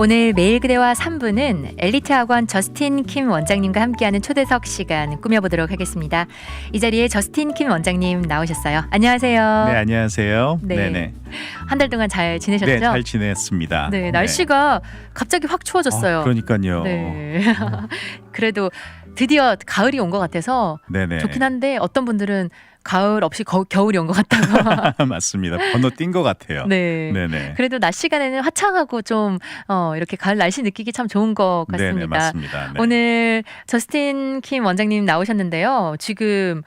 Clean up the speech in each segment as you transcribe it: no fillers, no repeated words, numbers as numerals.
오늘 매일 그대와 3부는 엘리트 학원 저스틴 킴 원장님과 함께하는 초대석 시간 꾸며보도록 하겠습니다. 이 자리에 저스틴 킴 원장님 나오셨어요. 안녕하세요. 네, 안녕하세요. 네. 네네. 한 달 동안 잘 지내셨죠? 네, 잘 지냈습니다. 네, 날씨가 갑자기 확 추워졌어요. 그러니까요. 네. 그래도 드디어 가을이 온 것 같아서 네네. 좋긴 한데 어떤 분들은 가을 없이 겨울이 온 것 같다고. 맞습니다. 번호 띈 것 같아요. 네. 네네. 그래도 낮 시간에는 화창하고 좀 이렇게 가을 날씨 느끼기 참 좋은 것 같습니다. 네네, 맞습니다. 네. 오늘 저스틴 킴 원장님 나오셨는데요. 지금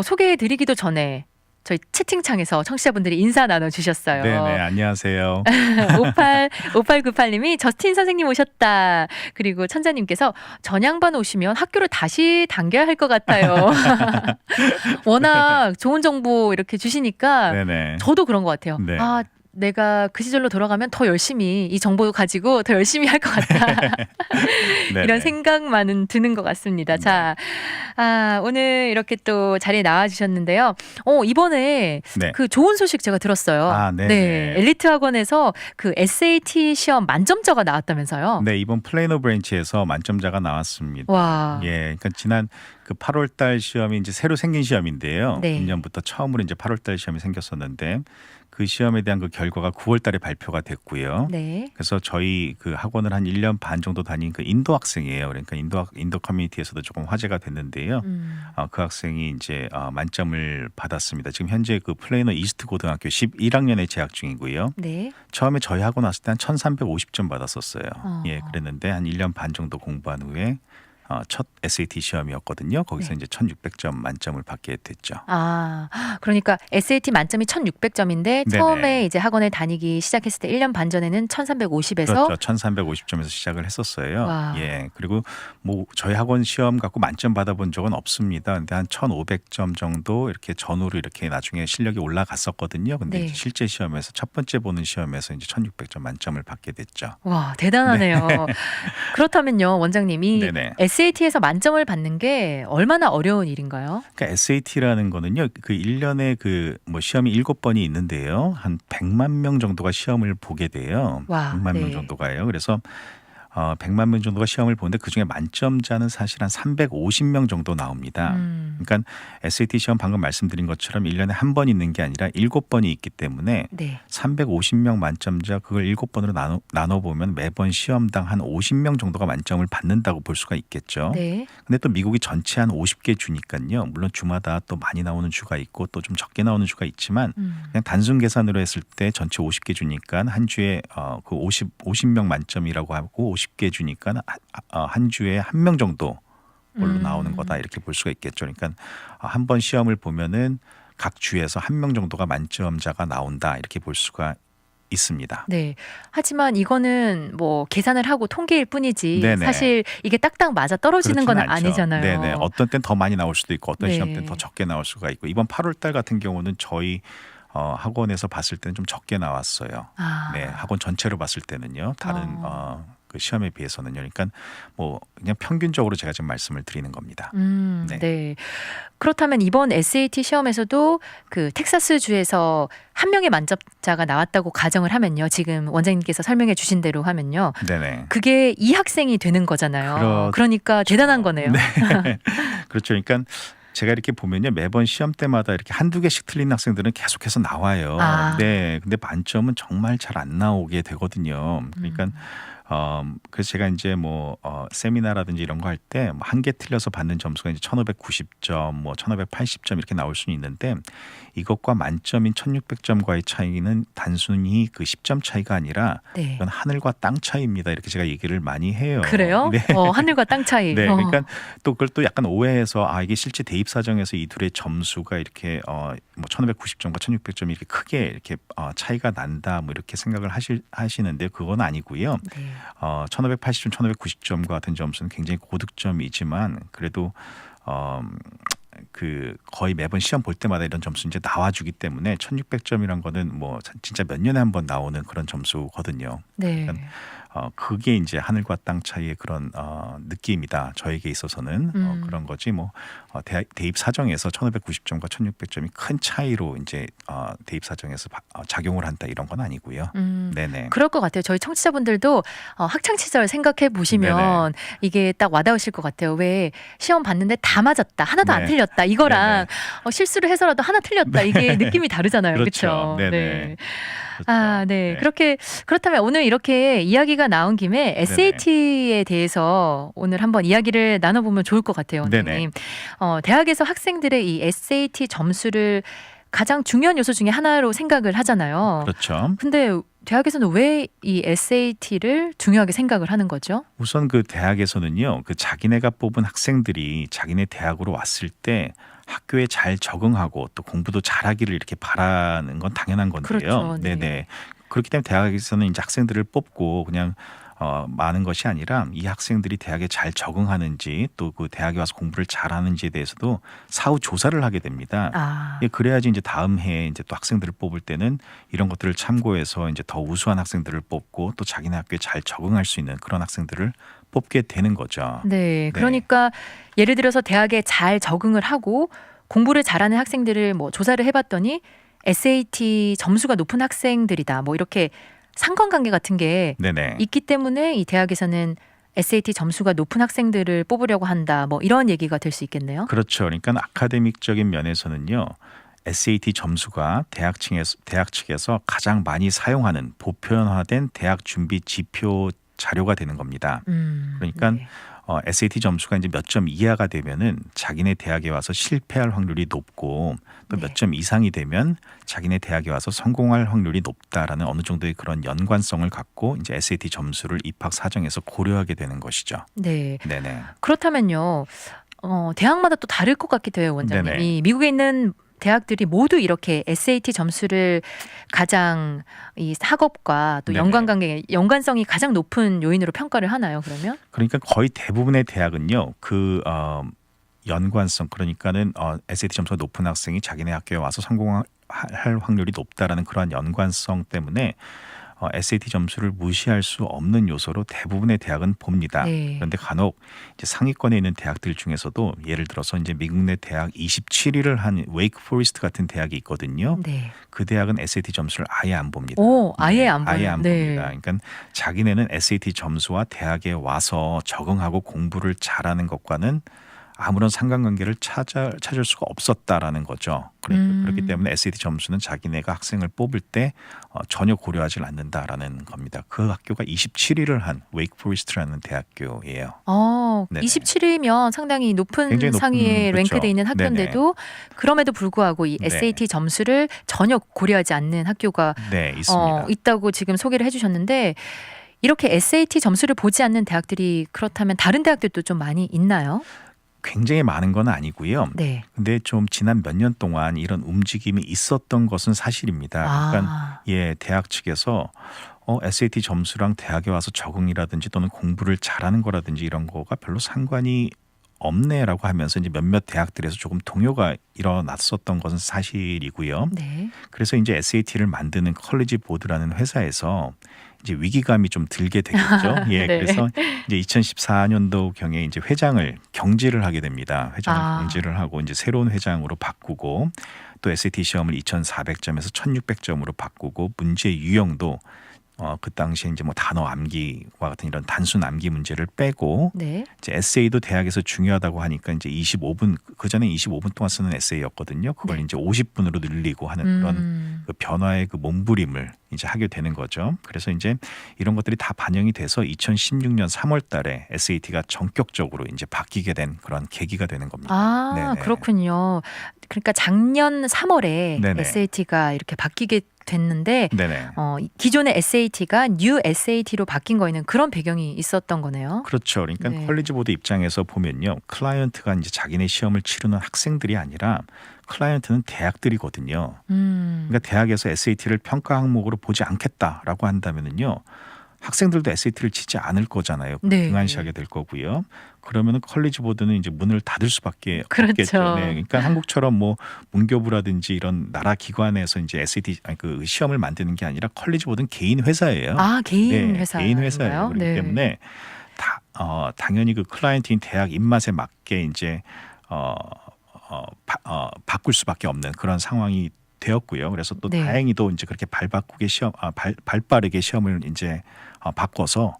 소개해드리기도 전에 저희 채팅창에서 청취자분들이 인사 나눠주셨어요. 네네, 안녕하세요. 5898님이 저스틴 선생님 오셨다. 그리고 천자님께서 전양반 오시면 학교를 다시 당겨야 할 것 같아요. 워낙 좋은 정보 이렇게 주시니까 네네. 저도 그런 것 같아요. 네. 아, 내가 그 시절로 돌아가면 더 열심히 이 정보 가지고 더 열심히 할 것 같다. 네네. 이런 생각만은 드는 것 같습니다. 네. 자, 오늘 이렇게 또 자리에 나와주셨는데요. 이번에 네. 그 좋은 소식 제가 들었어요. 아, 네네. 네, 엘리트 학원에서 그 SAT 시험 만점자가 나왔다면서요. 네, 이번 플레이노 브랜치에서 만점자가 나왔습니다. 와. 예, 그러니까 지난 그 8월달 시험이 이제 새로 생긴 시험인데요. 네. 2년부터 처음으로 이제 8월달 시험이 생겼었는데 그 시험에 대한 그 결과가 9월달에 발표가 됐고요. 네. 그래서 저희 그 학원을 한 1년 반 정도 다닌 그 인도 학생이에요. 그러니까 인도 커뮤니티에서도 조금 화제가 됐는데요. 그 학생이 이제 만점을 받았습니다. 지금 현재 그 플레이너 이스트 고등학교 11학년에 재학 중이고요. 네. 처음에 저희 학원 왔을 때 한 1,350점 받았었어요. 어. 예, 그랬는데 한 1년 반 정도 공부한 후에 첫 SAT 시험이었거든요. 거기서 네. 이제 1,600점 만점을 받게 됐죠. 그러니까 SAT 만점이 1,600점인데 네네. 처음에 이제 학원을 다니기 시작했을 때 1년 반 전에는 1,350에서 그렇죠. 1,350점에서 시작을 했었어요. 와. 예. 그리고 뭐 저희 학원 시험 갖고 만점 받아본 적은 없습니다. 근데 한 1,500점 정도 이렇게 전후로 이렇게 나중에 실력이 올라갔었거든요. 근데 네. 이제 실제 시험에서 첫 번째 보는 시험에서 이제 1,600점 만점을 받게 됐죠. 와, 대단하네요. 그렇다면요, 원장님이 네네. SAT에서 만점을 받는 게 얼마나 어려운 일인가요? 그러니까 SAT라는 거는요. 그 1년에 그 뭐 시험이 7번이 있는데요. 한 100만 명 정도가 시험을 보게 돼요. 와, 100만 명 네. 정도가요. 그래서 100만 명 정도가 시험을 보는데 그중에 만점자는 사실 한 350명 정도 나옵니다. 그러니까 SAT 시험 방금 말씀드린 것처럼 1년에 한 번 있는 게 아니라 7번이 있기 때문에 네. 350명 만점자 그걸 7번으로 나눠보면 매번 시험당 한 50명 정도가 만점을 받는다고 볼 수가 있겠죠. 네. 근데 또 미국이 전체 한 50개 주니까요. 물론 주마다 또 많이 나오는 주가 있고 또 좀 적게 나오는 주가 있지만 그냥 단순 계산으로 했을 때 전체 50개 주니까 한 주에 그 50명 만점이라고 하고 50개 주니까 한 주에 한 명 정도 걸로 나오는 거다 이렇게 볼 수가 있겠죠. 그러니까 한 번 시험을 보면은 각 주에서 한 명 정도가 만점자가 나온다 이렇게 볼 수가 있습니다. 네. 하지만 이거는 뭐 계산을 하고 통계일 뿐이지 네네. 사실 이게 딱딱 맞아 떨어지는 건 그렇지는 않죠. 아니잖아요. 네네. 어떤 땐 더 많이 나올 수도 있고 어떤 네. 시험 때는 더 적게 나올 수가 있고 이번 8월 달 같은 경우는 저희 학원에서 봤을 때는 좀 적게 나왔어요. 네, 학원 전체로 봤을 때는요. 다른 그 시험에 비해서는요. 그러니까 뭐 그냥 평균적으로 제가 지금 말씀을 드리는 겁니다. 네. 네. 그렇다면 이번 SAT 시험에서도 그 텍사스 주에서 한 명의 만점자가 나왔다고 가정을 하면요. 지금 원장님께서 설명해 주신 대로 하면요. 네네. 그게 이 학생이 되는 거잖아요. 그러니까 대단한 거네요. 네. 그렇죠. 그러니까 제가 이렇게 보면요. 매번 시험 때마다 이렇게 한두 개씩 틀린 학생들은 계속해서 나와요. 네. 근데 만점은 정말 잘 안 나오게 되거든요. 그러니까 그래서 제가 이제 뭐 세미나라든지 이런 거 할 때 뭐 한 개 틀려서 받는 점수가 이제 1,590점, 뭐 1,580점 이렇게 나올 수는 있는데 이것과 만점인 1,600점과의 차이는 단순히 그 10점 차이가 아니라 네. 이건 하늘과 땅 차이입니다. 이렇게 제가 얘기를 많이 해요. 그래요? 네. 하늘과 땅 차이. 네, 그러니까 또 그걸 또 약간 오해해서 이게 실제 대입 사정에서 이 둘의 점수가 이렇게 뭐 1,590점과 1,600점이 이렇게 크게 이렇게 차이가 난다 뭐 이렇게 생각을 하시는데 그건 아니고요. 네. 1,580점, 1,590점과 같은 점수는 굉장히 고득점이지만 그래도 그 거의 매번 시험 볼 때마다 이런 점수 이제 나와주기 때문에 1,600점이란 거는 뭐 진짜 몇 년에 한 번 나오는 그런 점수거든요. 네. 그러니까 그게 이제 하늘과 땅 차이의 그런 느낌이다. 저에게 있어서는 그런 거지. 뭐 대입 사정에서 1,590점과 1,600점이 큰 차이로 이제 대입 사정에서 작용을 한다 이런 건 아니고요. 네네. 그럴 것 같아요. 저희 청취자분들도 학창 시절 생각해 보시면 이게 딱 와닿으실 것 같아요. 왜 시험 봤는데 다 맞았다, 하나도 안 네. 틀렸다. 이거랑 실수를 해서라도 하나 틀렸다. 이게 느낌이 다르잖아요. 그렇죠. 그렇죠? 네네. 아, 네. 그렇다면 오늘 이렇게 이야기가 나온 김에 SAT에 대해서 오늘 한번 이야기를 나눠보면 좋을 것 같아요, 원장님. 대학에서 학생들의 이 SAT 점수를 가장 중요한 요소 중에 하나로 생각을 하잖아요. 그렇죠. 근데 대학에서는 왜 이 SAT를 중요하게 생각을 하는 거죠? 우선 그 대학에서는요, 그 자기네가 뽑은 학생들이 자기네 대학으로 왔을 때 학교에 잘 적응하고 또 공부도 잘하기를 이렇게 바라는 건 당연한 건데요. 그렇죠. 네. 네네. 그렇기 때문에 대학에서는 이제 학생들을 뽑고 그냥 많은 것이 아니라 이 학생들이 대학에 잘 적응하는지 또 그 대학에 와서 공부를 잘하는지에 대해서도 사후 조사를 하게 됩니다. 아, 그래야지 이제 다음 해에 이제 또 학생들을 뽑을 때는 이런 것들을 참고해서 이제 더 우수한 학생들을 뽑고 또 자기네 학교에 잘 적응할 수 있는 그런 학생들을 뽑게 되는 거죠. 네. 그러니까 예를 들어서 대학에 잘 적응을 하고 공부를 잘하는 학생들을 뭐 조사를 해봤더니 SAT 점수가 높은 학생들이다. 뭐 이렇게 상관관계 같은 게 네네. 있기 때문에 이 대학에서는 SAT 점수가 높은 학생들을 뽑으려고 한다. 뭐 이런 얘기가 될 수 있겠네요. 그렇죠. 그러니까 아카데믹적인 면에서는요. SAT 점수가 대학 측에서 가장 많이 사용하는 보편화된 대학 준비 지표 자료가 되는 겁니다. 그러니까 네. SAT 점수가 이제 몇 점 이하가 되면은 자기네 대학에 와서 실패할 확률이 높고 또 몇 점 이상이 되면 자기네 대학에 와서 성공할 확률이 높다라는 어느 정도의 그런 연관성을 갖고 이제 SAT 점수를 입학 사정에서 고려하게 되는 것이죠. 네. 네네. 그렇다면요. 대학마다 또 다를 것 같기도 해요, 원장님. 네네. 이 미국에 있는 대학들이 모두 이렇게 SAT 점수를 가장 이 학업과 또 네네. 연관성이 가장 높은 요인으로 평가를 하나요, 그러면? 그러니까 거의 대부분의 대학은요. 그 연관성 그러니까는 SAT 점수가 높은 학생이 자기네 학교에 와서 성공할 확률이 높다라는 그러한 연관성 때문에 SAT 점수를 무시할 수 없는 요소로 대부분의 대학은 봅니다. 네. 그런데 간혹 이제 상위권에 있는 대학들 중에서도 예를 들어서 이제 미국 내 대학 27위를 한 웨이크 포레스트 같은 대학이 있거든요. 네. 그 대학은 SAT 점수를 아예 안 봅니다. 오, 아예 안 아예 보는. 안 네. 봅니다. 그러니까 자기네는 SAT 점수와 대학에 와서 적응하고 공부를 잘하는 것과는 아무런 상관관계를 찾을 수가 없었다라는 거죠. 그렇기 때문에 SAT 점수는 자기네가 학생을 뽑을 때 전혀 고려하지 않는다라는 겁니다. 그 학교가 27위를 한 웨이크 포레스트라는 대학교예요. 네네. 27위면 상당히 높은 굉장히 높은, 상위에 그렇죠. 랭크돼 있는 학교인데도 그럼에도 불구하고 이 네. SAT 점수를 전혀 고려하지 않는 학교가 네, 있습니다. 있다고 지금 소개를 해주셨는데 이렇게 SAT 점수를 보지 않는 대학들이 그렇다면 다른 대학들도 좀 많이 있나요? 굉장히 많은 건 아니고요. 네. 근데 좀 지난 몇 년 동안 이런 움직임이 있었던 것은 사실입니다. 그러니까 대학 측에서 SAT 점수랑 대학에 와서 적응이라든지 또는 공부를 잘하는 거라든지 이런 거가 별로 상관이 없네라고 하면서 이제 몇몇 대학들에서 조금 동요가 일어났었던 것은 사실이고요. 네. 그래서 이제 SAT를 만드는 컬리지 보드라는 회사에서 이제 위기감이 좀 들게 되겠죠. 네. 그래서 이제 2014년도 경에 이제 회장을 경질을 하게 됩니다. 회장을 경질을 하고 이제 새로운 회장으로 바꾸고 또 SAT 시험을 2,400점에서 1,600점으로 바꾸고 문제 유형도 그 당시에 이제 뭐 단어 암기와 같은 이런 단순 암기 문제를 빼고 네. 이제 에세이도 대학에서 중요하다고 하니까 이제 25분 그 전에 25분 동안 쓰는 에세이였거든요. 그걸 이제 50분으로 늘리고 하는 그런 그 변화의 그 몸부림을 이제 하게 되는 거죠. 그래서 이제 이런 것들이 다 반영이 돼서 2016년 3월달에 SAT가 전격적으로 이제 바뀌게 된 그런 계기가 되는 겁니다. 네네. 그렇군요. 그러니까 작년 3월에 네네. SAT가 이렇게 바뀌게 됐는데 네네. 기존의 SAT가 뉴 SAT로 바뀐 거에는 그런 배경이 있었던 거네요. 그렇죠. 그러니까 네. 컬리지 보드 입장에서 보면요, 클라이언트가 이제 자기네 시험을 치르는 학생들이 아니라 클라이언트는 대학들이거든요. 그러니까 대학에서 SAT를 평가 항목으로 보지 않겠다라고 한다면은요, 학생들도 SAT를 치지 않을 거잖아요. 네. 등한시하게 될 거고요. 그러면은 컬리지 보드는 이제 문을 닫을 수밖에 그렇죠. 없겠죠. 네. 그러니까 한국처럼 뭐 문교부라든지 이런 나라 기관에서 이제 SAT 그 시험을 만드는 게 아니라 컬리지 보드는 개인 회사예요. 아, 개인 네, 회사인가요? 개인 회사예요. 그렇기 네. 때문에 당연히 그 클라이언트인 대학 입맛에 맞게 이제 바꿀 수밖에 없는 그런 상황이 되었고요. 그래서 또 네. 다행히도 이제 그렇게 발빠르게 시험을 이제 바꿔서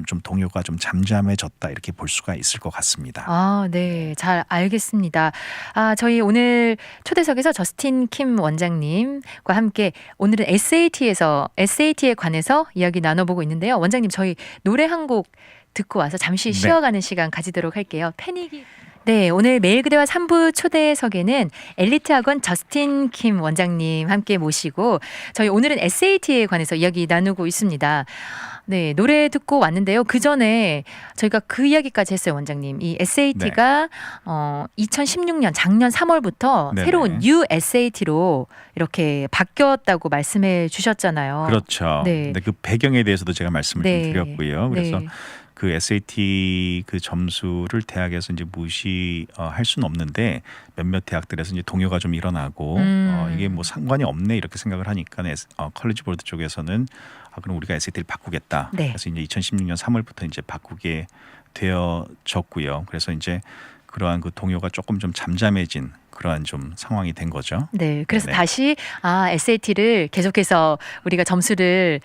좀 동요가 좀 잠잠해졌다 이렇게 볼 수가 있을 것 같습니다. 아, 네. 잘 알겠습니다. 저희 오늘 초대석에서 저스틴 킴 원장님과 함께 오늘은 SAT에 관해서 이야기 나눠보고 있는데요. 원장님, 저희 노래 한 곡 듣고 와서 잠시 쉬어가는 시간 가지도록 할게요. 패닉이. 네, 오늘 매일 그대와 3부 초대석에는 엘리트 학원 저스틴 킴 원장님 함께 모시고 저희 오늘은 SAT에 관해서 이야기 나누고 있습니다. 네, 노래 듣고 왔는데요. 그 전에 저희가 그 이야기까지 했어요, 원장님. 이 SAT가 2016년 작년 3월부터 네네. 새로운 뉴 SAT로 이렇게 바뀌었다고 말씀해 주셨잖아요. 그렇죠. 네. 근데 그 배경에 대해서도 제가 말씀을 네. 좀 드렸고요. 그래서 네. 그 SAT 그 점수를 대학에서 이제 무시할 수는 없는데 몇몇 대학들에서 이제 동요가 좀 일어나고 이게 뭐 상관이 없네 이렇게 생각을 하니까 컬리지 보드 쪽에서는 그럼 우리가 SAT를 바꾸겠다. 네. 그래서 이제 2016년 3월부터 이제 바꾸게 되어졌고요. 그래서 이제 그러한 그 동요가 조금 좀 잠잠해진 그러한 좀 상황이 된 거죠. 네, 그래서 네네. 다시 SAT를 계속해서 우리가 점수를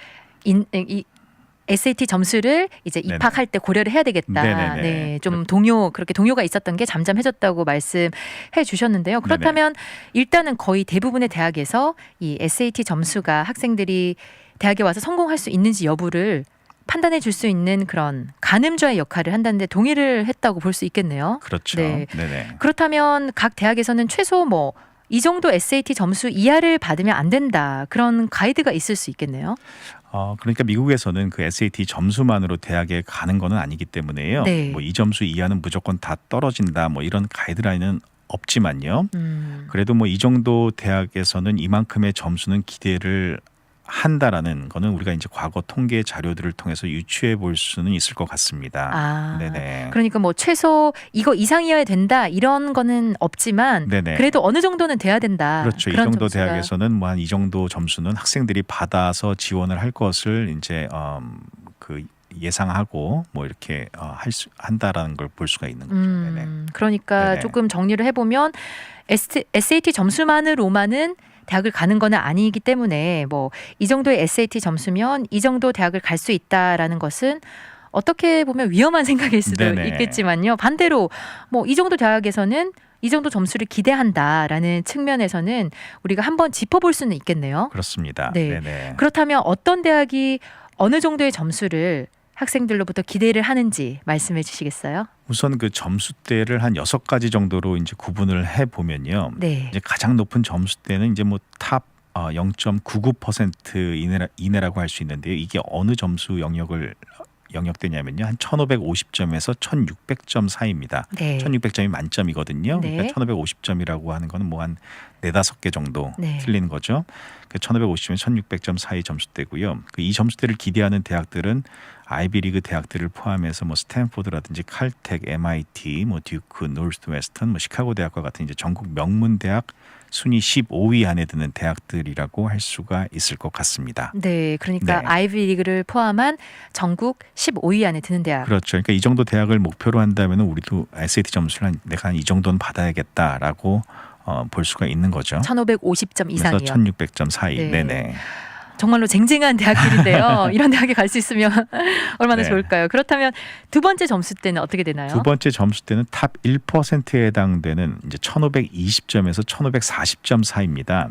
SAT 점수를 이제 네네. 입학할 때 고려를 해야 되겠다. 네네네. 네, 좀 그렇게 동요가 있었던 게 잠잠해졌다고 말씀해 주셨는데요. 그렇다면 일단은 거의 대부분의 대학에서 이 SAT 점수가 학생들이 대학에 와서 성공할 수 있는지 여부를 판단해 줄 수 있는 그런 가늠자의 역할을 한다는데 동의를 했다고 볼 수 있겠네요. 그렇죠. 네. 네네. 그렇다면 각 대학에서는 최소 이 정도 SAT 점수 이하를 받으면 안 된다. 그런 가이드가 있을 수 있겠네요. 그러니까 미국에서는 그 SAT 점수만으로 대학에 가는 거는 아니기 때문에요. 네. 뭐 이 점수 이하는 무조건 다 떨어진다. 뭐 이런 가이드라인은 없지만요. 그래도 뭐 이 정도 대학에서는 이만큼의 점수는 기대를 한다라는 거는 우리가 이제 과거 통계 자료들을 통해서 유추해 볼 수는 있을 것 같습니다. 네네. 그러니까 뭐 최소 이거 이상이어야 된다 이런 거는 없지만 네네. 그래도 어느 정도는 돼야 된다. 그렇죠. 이 그런 정도 점수가- 대학에서는 뭐 한 이 정도 점수는 학생들이 받아서 지원을 할 것을 이제 그 예상하고 뭐 이렇게 한다라는 걸 볼 수가 있는 거죠. 네네. 그러니까 네네. 조금 정리를 해보면 SAT 점수만으로만은 대학을 가는 건 아니기 때문에 뭐 이 정도의 SAT 점수면 이 정도 대학을 갈 수 있다라는 것은 어떻게 보면 위험한 생각일 수도 네네. 있겠지만요. 반대로 뭐 이 정도 대학에서는 이 정도 점수를 기대한다라는 측면에서는 우리가 한번 짚어볼 수는 있겠네요. 그렇습니다. 네. 네네. 그렇다면 어떤 대학이 어느 정도의 점수를 학생들로부터 기대를 하는지 말씀해 주시겠어요? 우선 그 점수대를 한 6가지 정도로 이제 구분을 해 보면요. 네. 이제 가장 높은 점수대는 이제 뭐 탑 0.99% 이내라고 할 수 있는데요. 이게 어느 점수 영역대냐면요. 한 1550점에서 1600점 사이입니다. 네. 1600점이 만점이거든요. 네. 그러니까 1550점이라고 하는 거는 뭐 한 4-5개 정도 네. 틀리는 거죠. 그 1550점에서 1600점 사이 점수대고요. 이 점수대를 기대하는 대학들은 아이비리그 대학들을 포함해서 뭐 스탠포드라든지 칼텍, MIT, 뭐 듀크, 노스웨스턴, 뭐 시카고 대학과 같은 이제 전국 명문 대학 순위 15위 안에 드는 대학들이라고 할 수가 있을 것 같습니다. 네, 그러니까 네. 아이비리그를 포함한 전국 15위 안에 드는 대학. 그렇죠. 그러니까 이 정도 대학을 목표로 한다면 우리도 SAT 점수를 내가 한 이 정도는 받아야겠다라고 볼 수가 있는 거죠. 1550점 그래서 이상이요. 1600점 사이. 네. 네네. 정말로 쟁쟁한 대학들인데요. 이런 대학에 갈 수 있으면 얼마나 네. 좋을까요? 그렇다면 두 번째 점수 때는 어떻게 되나요? 두 번째 점수 때는 탑 1%에 해당되는 이제 1520점에서 1540점 사이입니다.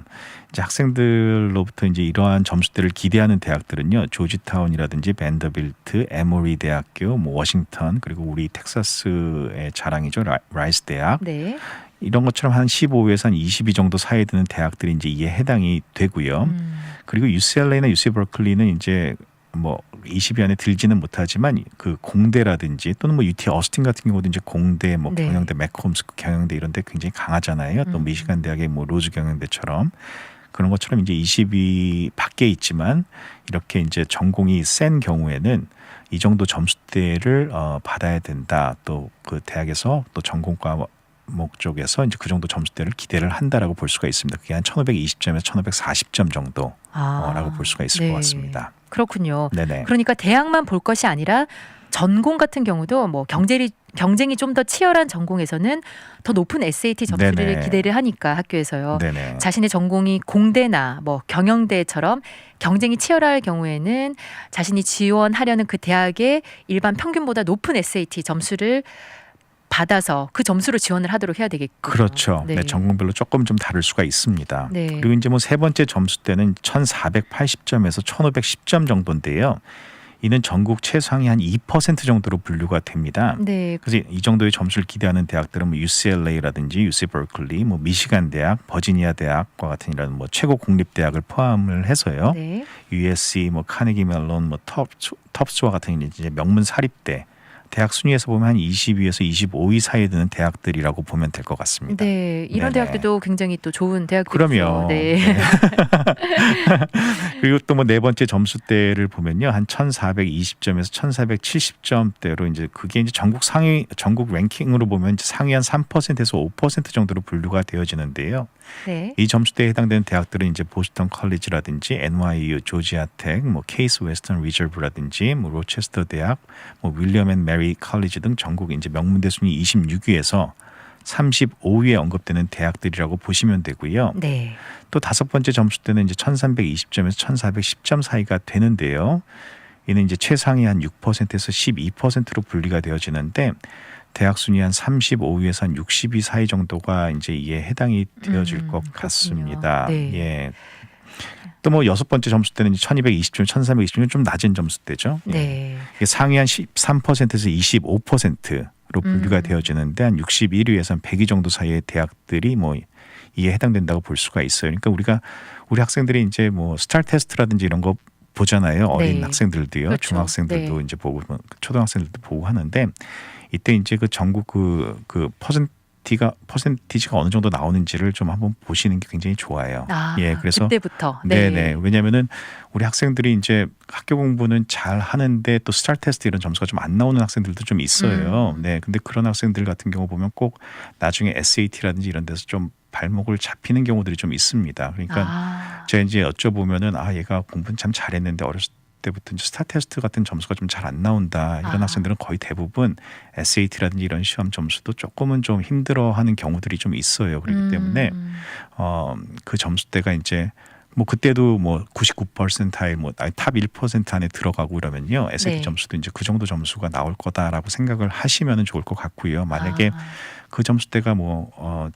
이제 학생들로부터 이제 이러한 점수대를 기대하는 대학들은요. 조지타운이라든지 밴더빌트, 에모리 대학교, 뭐 워싱턴 그리고 우리 텍사스의 자랑이죠. 라이스 대학. 네. 이런 것처럼 한 15에서 한 22 정도 사이에 드는 대학들이 이제 이에 해당이 되고요. 그리고 UCLA나 UC 버클리는 이제 뭐 20위 안에 들지는 못하지만 그 공대라든지 또는 뭐 UT 어스틴 같은 경우도 이제 공대, 뭐 네. 경영대, 맥홈스 경영대 이런 데 굉장히 강하잖아요. 또 미시간 대학의 뭐 로즈 경영대처럼 그런 것처럼 이제 20위 밖에 있지만 이렇게 이제 전공이 센 경우에는 이 정도 점수대를 받아야 된다. 또 그 대학에서 또 전공과 목적에서 이제 그 정도 점수대를 기대를 한다라고 볼 수가 있습니다. 그게 한 1520점에서 1540점 정도라고 볼 수가 있을 것 같습니다. 그렇군요. 네네. 그러니까 대학만 볼 것이 아니라 전공 같은 경우도 뭐 경쟁이 좀 더 치열한 전공에서는 더 높은 SAT 점수를 네네. 기대를 하니까 학교에서요. 네네. 자신의 전공이 공대나 뭐 경영대처럼 경쟁이 치열할 경우에는 자신이 지원하려는 그 대학의 일반 평균보다 높은 SAT 점수를 받아서 그 점수로 지원을 하도록 해야 되겠군요. 그렇죠. 네. 네, 전공별로 조금 좀 다를 수가 있습니다. 네. 그리고 이제 뭐 세 번째 점수대는 1,480점에서 1,510점 정도인데요. 이는 전국 최상위 한 2% 정도로 분류가 됩니다. 네. 그래서 이 정도의 점수를 기대하는 대학들은 뭐 UCLA라든지 UC 버클리, 뭐 미시간 대학, 버지니아 대학과 같은 이런 뭐 최고 공립 대학을 포함을 해서요. 네. USC, 뭐 카네기 멜론, 뭐 텁스와 같은 이제 명문 사립대 대학 순위에서 보면 한 20위에서 25위 사이에 드는 대학들이라고 보면 될 것 같습니다. 네, 이런 네네. 대학들도 굉장히 또 좋은 대학들이죠. 그럼요. 네. 네. 그리고 또 뭐 네 번째 점수대를 보면요, 한 1,420점에서 1,470점대로 이제 그게 이제 전국 랭킹으로 보면 이제 상위 한 3%에서 5% 정도로 분류가 되어지는데요. 네. 이 점수대에 해당되는 대학들은 이제 보스턴 컬리지라든지 NYU, 조지아텍, 뭐 케이스 웨스턴 리저브라든지 뭐 로체스터 대학, 뭐 윌리엄 앤 메리 컬리지 등 전국 이제 명문대 순위 26위에서 35위에 언급되는 대학들이라고 보시면 되고요. 네. 또 다섯 번째 점수대는 이제 1,320점에서 1,410점 사이가 되는데요. 이는 이제 최상위 한 6%에서 12%로 분리가 되어지는데 대학 순위 한 35위에서 한 60위 사이 정도가 이제 이에 해당이 되어질 것 그렇군요. 같습니다. 네. 예. 또 뭐 여섯 번째 점수대는 1,220점, 1,320점 좀 낮은 점수대죠. 예. 네. 이게 상위 한 13%에서 25%로 분류가 되어지는데 한 61위에서 한 100위 정도 사이의 대학들이 뭐 이에 해당된다고 볼 수가 있어요. 그러니까 우리 학생들이 이제 뭐 스타 테스트라든지 이런 거 보잖아요. 어린 네. 학생들도요. 그렇죠. 중학생들도 네. 이제 보고 초등학생들도 보고 하는데 이때 이제 그 전국 그 퍼센티지가 어느 정도 나오는지를 좀 한번 보시는 게 굉장히 좋아요. 예, 그래서 그때부터. 네네. 왜냐하면은 우리 학생들이 이제 학교 공부는 잘 하는데 또 스타 테스트 이런 점수가 좀 안 나오는 학생들도 좀 있어요. 네, 근데 그런 학생들 같은 경우 보면 꼭 나중에 SAT라든지 이런 데서 좀 발목을 잡히는 경우들이 좀 있습니다. 그러니까 제가 이제 여쭤보면은 얘가 공부는 참 잘했는데 어렸을 때부터 이제 스타 테스트 같은 점수가 좀 잘 안 나온다. 이런 학생들은 거의 대부분 SAT라든지 이런 시험 점수도 조금은 좀 힘들어하는 경우들이 좀 있어요. 그렇기 때문에 그 점수대가 이제 뭐 그때도 뭐 99%에 탑 1% 안에 들어가고 이러면요. SAT 네. 점수도 이제 그 정도 점수가 나올 거다라고 생각을 하시면은 좋을 것 같고요. 만약에 그 점수대가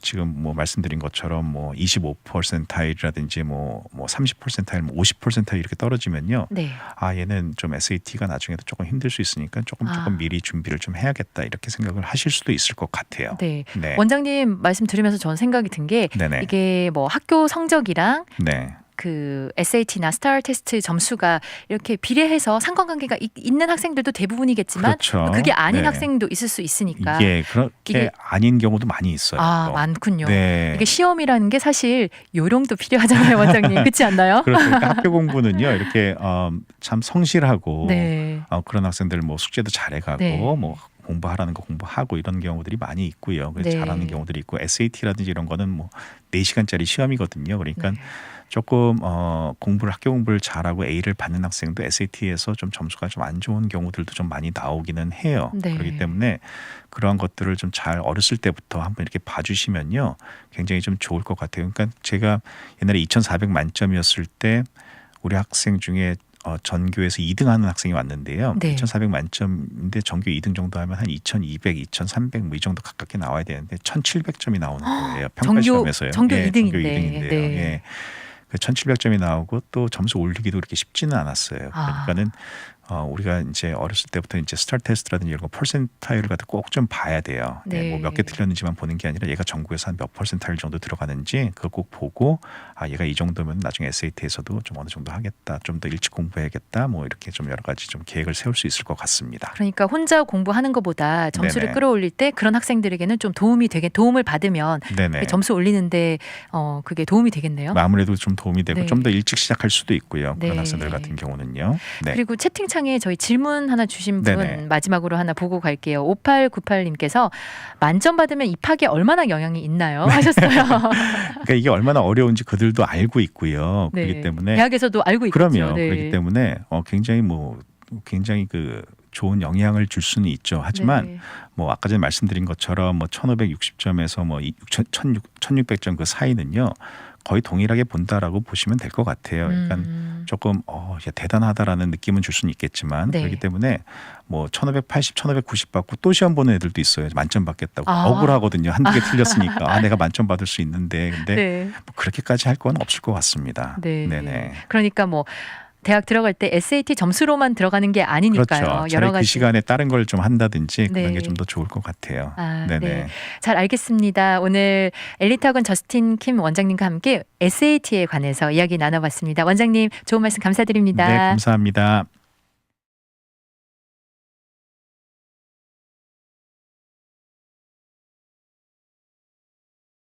지금 말씀드린 것처럼 25%이라든지 30%일 50% 이렇게 떨어지면요. 네. 얘는 좀 SAT가 나중에도 조금 힘들 수 있으니까 조금 미리 준비를 좀 해야겠다 이렇게 생각을 하실 수도 있을 것 같아요. 네. 네. 원장님 말씀 들으면서 저는 생각이 든 게 이게 뭐 학교 성적이랑 네. 그 SAT나 스타 테스트 점수가 이렇게 비례해서 상관관계가 있는 학생들도 대부분이겠지만 그렇죠. 그게 아닌 네. 학생도 있을 수 있으니까 이게 그렇게 아닌 경우도 많이 있어요. 또. 많군요. 네. 이게 시험이라는 게 사실 요령도 필요하잖아요, 원장님. 그렇지 않나요? 그렇죠. 그러니까 학교 공부는요, 이렇게 참 성실하고 네. 그런 학생들 숙제도 잘해가고 네. 공부하라는 거 공부하고 이런 경우들이 많이 있고요. 그래서 네. 잘하는 경우들이 있고 SAT라든지 이런 거는 4시간짜리 시험이거든요. 그러니까 네. 조금 학교 공부를 잘하고 A를 받는 학생도 SAT에서 좀 점수가 좀 안 좋은 경우들도 좀 많이 나오기는 해요. 네. 그렇기 때문에 그러한 것들을 좀 잘 어렸을 때부터 한번 이렇게 봐주시면요, 굉장히 좀 좋을 것 같아요. 그러니까 제가 옛날에 2,400 만점이었을 때 우리 학생 중에 전교에서 2등하는 학생이 왔는데요. 네. 2,400 만점인데 전교 2등 정도 하면 한 2,200, 2,300 이 정도 가깝게 나와야 되는데 1,700점이 나오는 거예요. 평가 시험에서요. 전교 예, 2등인데. 전교 2등인데요. 네. 예. 그 1,700점이 나오고 또 점수 올리기도 그렇게 쉽지는 않았어요. 그러니까는 우리가 이제 어렸을 때부터 이제 스타 테스트라든지 이런 거 퍼센타일을 갖다 꼭 좀 봐야 돼요. 네. 뭐 몇 개 틀렸는지만 보는 게 아니라 얘가 전국에서 한 몇 퍼센타일 정도 들어가는지 그걸 꼭 보고 얘가 이 정도면 나중에 SAT에서도 좀 어느 정도 하겠다. 좀 더 일찍 공부해야겠다. 뭐 이렇게 좀 여러 가지 좀 계획을 세울 수 있을 것 같습니다. 그러니까 혼자 공부하는 것보다 점수를 네네. 끌어올릴 때 그런 학생들에게는 좀 도움을 받으면 네네. 점수 올리는데 그게 도움이 되겠네요. 아무래도 좀 도움이 되고 네. 좀 더 일찍 시작할 수도 있고요. 그런 네. 학생들 같은 경우는요. 네. 그리고 채팅창에 저희 질문 하나 주신 분 네네. 마지막으로 하나 보고 갈게요. 5898님께서 만점 받으면 입학에 얼마나 영향이 있나요? 하셨어요. 그러니까 이게 얼마나 어려운지 그들도 알고 있고요. 네. 그렇기 때문에 대학에서도 알고 있겠죠. 그럼요. 네. 그렇기 때문에 굉장히 그 좋은 영향을 줄 수는 있죠. 하지만 네. 뭐 아까 전에 말씀드린 것처럼 뭐 1560점에서 뭐 1600점 그 사이는요. 거의 동일하게 본다라고 보시면 될 것 같아요. 그러니까 조금 대단하다라는 느낌은 줄 수는 있겠지만 네. 그렇기 때문에 뭐 1580, 1590 받고 또 시험 보는 애들도 있어요. 만점 받겠다고. 아. 억울하거든요. 한두 개 틀렸으니까 내가 만점 받을 수 있는데 근데 네. 뭐 그렇게까지 할 건 없을 것 같습니다. 네. 네네. 그러니까 뭐 대학 들어갈 때 SAT 점수로만 들어가는 게 아니니까요. 그렇죠. 여러 차라리 그 가지. 시간에 다른 걸 좀 한다든지 네. 그런 게 좀 더 좋을 것 같아요. 네네. 네. 잘 알겠습니다. 오늘 엘리트학원 저스틴 킴 원장님과 함께 SAT에 관해서 이야기 나눠봤습니다. 원장님 좋은 말씀 감사드립니다. 네, 감사합니다.